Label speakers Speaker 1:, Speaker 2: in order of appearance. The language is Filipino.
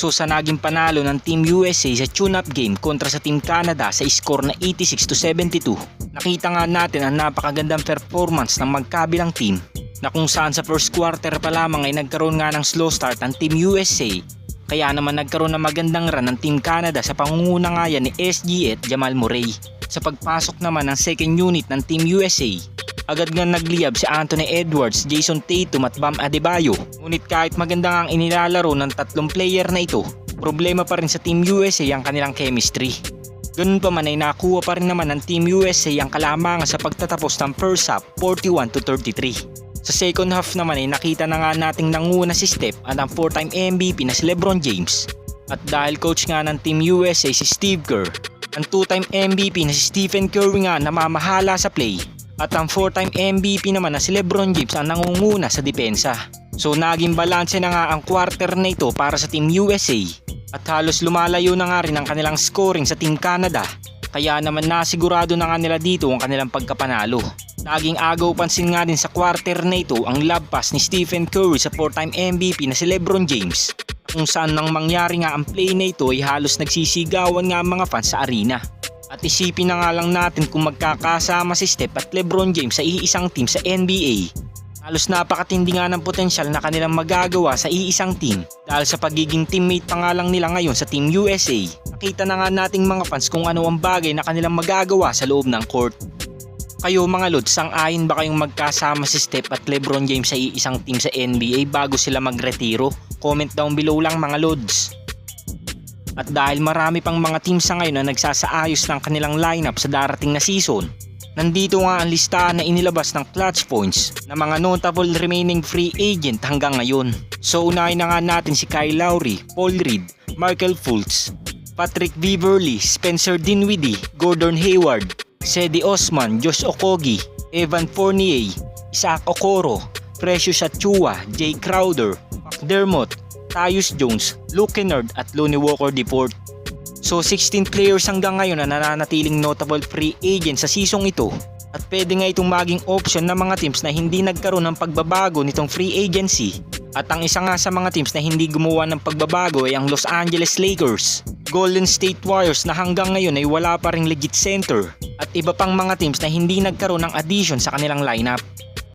Speaker 1: So sa naging panalo ng Team USA sa tune-up game kontra sa Team Canada sa score na 86-72, nakita nga natin ang napakagandang performance ng magkabilang team na kung saan sa first quarter pa lamang ay nagkaroon nga ng slow start ang Team USA, kaya naman nagkaroon ng magandang run ng Team Canada sa pangunguna nga yan ni SG at Jamal Murray. Sa pagpasok naman ng second unit ng Team USA, agad nga nagliyab si Anthony Edwards, Jason Tatum at Bam Adebayo. Ngunit kahit maganda nga ang inilalaro ng tatlong player na ito, problema pa rin sa Team USA ang kanilang chemistry. Ganun pa man ay nakuha pa rin naman ng Team USA ang kalamangan sa pagtatapos ng first half 41-33. Sa second half naman ay nakita na nga nating nanguna si Steph at ang 4-time MVP na si LeBron James. At dahil coach nga ng Team USA si Steve Kerr, ang 2-time MVP na si Stephen Curry nga namamahala sa play, at ang 4-time MVP naman na si LeBron James ang nangunguna sa depensa. So naging balanse na nga ang quarter na ito para sa Team USA at halos lumalayo na nga rin ang kanilang scoring sa Team Canada, kaya naman nasigurado na nga nila dito ang kanilang pagkapanalo. Naging agaw pansin nga din sa quarter na ito ang lob pass ni Stephen Curry sa 4-time MVP na si LeBron James, kung saan nang mangyari nga ang play na ito ay halos nagsisigawan nga ang mga fans sa arena. At isipin na nga lang natin kung magkakasama si Steph at LeBron James sa iisang team sa NBA, halos napakatindi nga ng potensyal na kanilang magagawa sa iisang team dahil sa pagiging teammate pa nga lang nila ngayon sa Team USA. Nakita na nga nating mga fans kung ano ang bagay na kanilang magagawa sa loob ng court. Kayo mga lods, sang-ayon ba kayong magkasama si Steph at LeBron James sa iisang team sa NBA bago sila magretiro? Comment down below lang mga lods. At dahil marami pang mga teams sa ngayon na nagsasaayos ng kanilang lineup sa darating na season, nandito nga ang listahan na inilabas ng Clutch Points na mga notable remaining free agent hanggang ngayon. So unahin na nga natin si Kyle Lowry, Paul Reed, Markelle Fultz, Patrick Beverley, Spencer Dinwiddie, Gordon Hayward, Cedi Osman, Josh Okogie, Evan Fournier, Isaac Okoro, Precious Achiuwa, Jay Crowder, McDermott, Tyus Jones, Luke Kennard at Lonnie Walker IV. So 16 players hanggang ngayon na nananatiling notable free agent sa season ito, at pwede nga itong maging option ng mga teams na hindi nagkaroon ng pagbabago nitong free agency. At ang isa nga sa mga teams na hindi gumawa ng pagbabago ay ang Los Angeles Lakers, Golden State Warriors na hanggang ngayon ay wala pa ring legit center, at iba pang mga teams na hindi nagkaroon ng addition sa kanilang lineup.